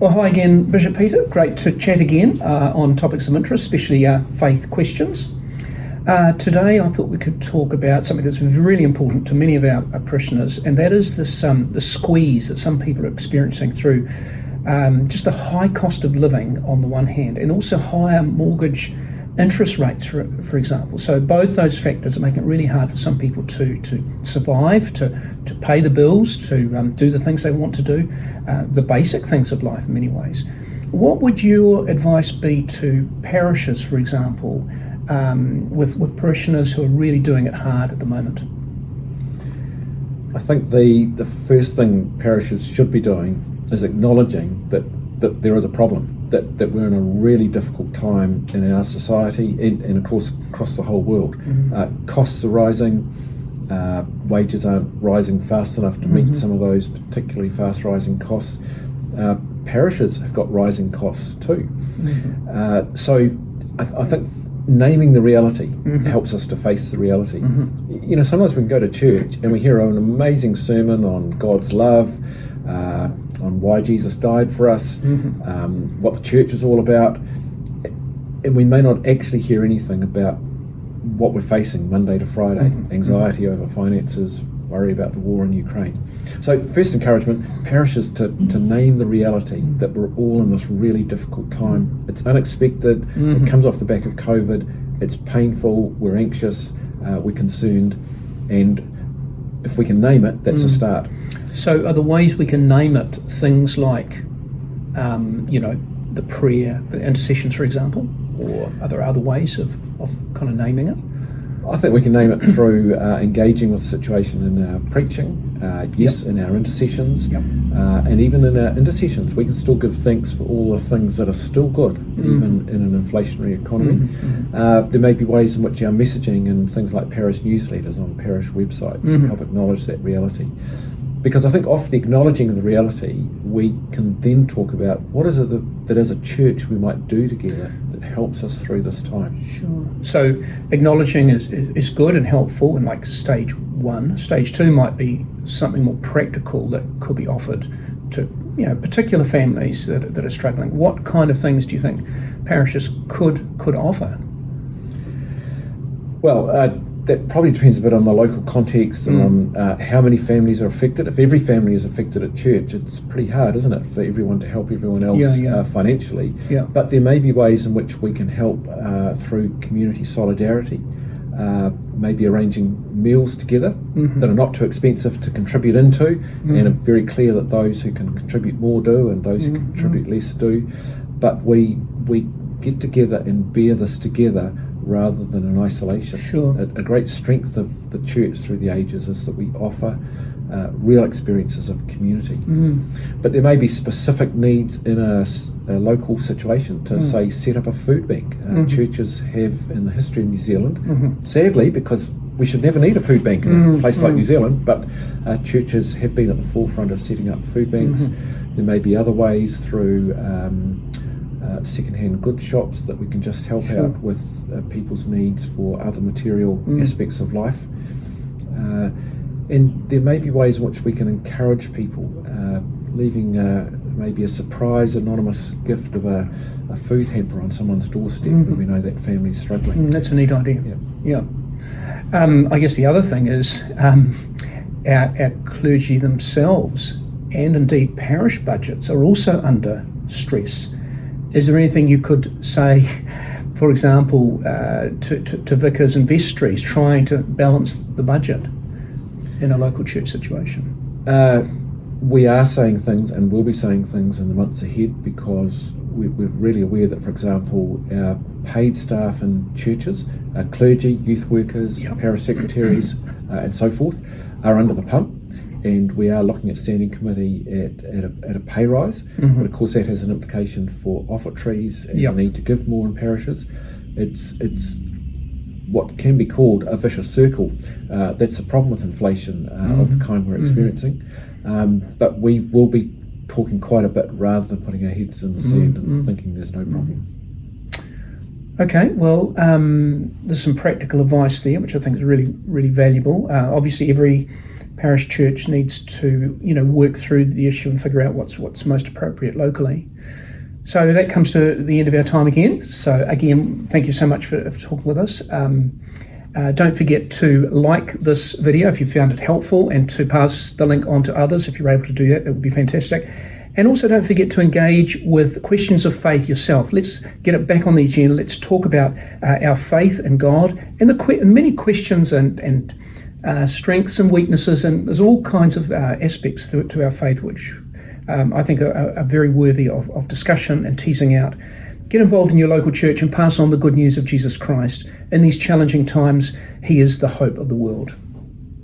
Well, hi again, Bishop Peter. Great to chat again on topics of interest, especially faith questions. Today I thought we could talk about something that's really important to many of our parishioners, and that is this the squeeze that some people are experiencing through just the high cost of living on the one hand, and also higher mortgage interest rates, for example. So both those factors are making it really hard for some people to survive, to pay the bills, to do the things they want to do, the basic things of life in many ways. What would your advice be to parishes, for example, with parishioners who are really doing it hard at the moment? I think the first thing parishes should be doing is acknowledging that there is a problem, that we're in a really difficult time in our society and of course across the whole world. Costs are rising, wages aren't rising fast enough to meet some of those particularly fast rising costs. Parishes have got rising costs too. So I think naming the reality helps us to face the reality. You know, sometimes we can go to church and we hear an amazing sermon on God's love, on why Jesus died for us, what the church is all about, and we may not actually hear anything about what we're facing Monday to Friday, anxiety over finances, worry about the war in Ukraine. So first encouragement, parishes to name the reality that we're all in this really difficult time. It's unexpected, it comes off the back of COVID, it's painful, we're anxious, we're concerned, and if we can name it, that's a start. So are the ways we can name it things like, the prayer, the intercessions, for example, or are there other ways of kind of naming it? I think we can name it through engaging with the situation in our preaching, in our intercessions, and even in our intercessions we can still give thanks for all the things that are still good, even in an inflationary economy. There may be ways in which our messaging and things like parish newsletters on parish websites help acknowledge that reality. Because I think off the acknowledging of the reality, we can then talk about what is it that as a church we might do together that helps us through this time. Sure. So acknowledging is good and helpful in like stage one. Stage two might be something more practical that could be offered to particular families that are struggling. What kind of things do you think parishes could offer? Well, that probably depends a bit on the local context and on how many families are affected. If every family is affected at church, it's pretty hard, isn't it, for everyone to help everyone else financially. But there may be ways in which we can help through community solidarity, maybe arranging meals together that are not too expensive to contribute into, and are very clear that those who can contribute more do and those who can contribute less do. But we get together and bear this together rather than in isolation. Sure. A great strength of the church through the ages is that we offer real experiences of community. But there may be specific needs in a local situation to say set up a food bank. Churches have in the history of New Zealand, sadly, because we should never need a food bank in a place like New Zealand, but churches have been at the forefront of setting up food banks. There may be other ways through second-hand goods shops that we can just help out with people's needs for other material aspects of life. And there may be ways in which we can encourage people, leaving maybe a surprise anonymous gift of a food hamper on someone's doorstep when we know that family's struggling. That's a neat idea. I guess the other thing is our clergy themselves and indeed parish budgets are also under stress. Is there anything you could say, for example, to vicars and vestries trying to balance the budget in a local church situation? We are saying things and will be saying things in the months ahead, because we're really aware that, for example, our paid staff in churches, clergy, youth workers, parish secretaries and so forth are under the pump. And we are looking at standing committee at a pay rise, but of course that has an implication for offertories and the need to give more in parishes. It's what can be called a vicious circle. That's the problem with inflation of the kind we're experiencing. But we will be talking quite a bit rather than putting our heads in the sand and thinking there's no problem. Okay, well, there's some practical advice there, which I think is really, really valuable. Obviously, every parish church needs to, work through the issue and figure out what's most appropriate locally. So that comes to the end of our time again. So again, thank you so much for talking with us. Don't forget to like this video if you found it helpful, and to pass the link on to others if you're able to do that. That would be fantastic. And also don't forget to engage with questions of faith yourself. Let's get it back on the agenda. Let's talk about our faith in God and many questions and strengths and weaknesses, and there's all kinds of aspects to our faith which I think are very worthy of discussion and teasing out. Get involved in your local church and pass on the good news of Jesus Christ. In these challenging times, He is the hope of the world.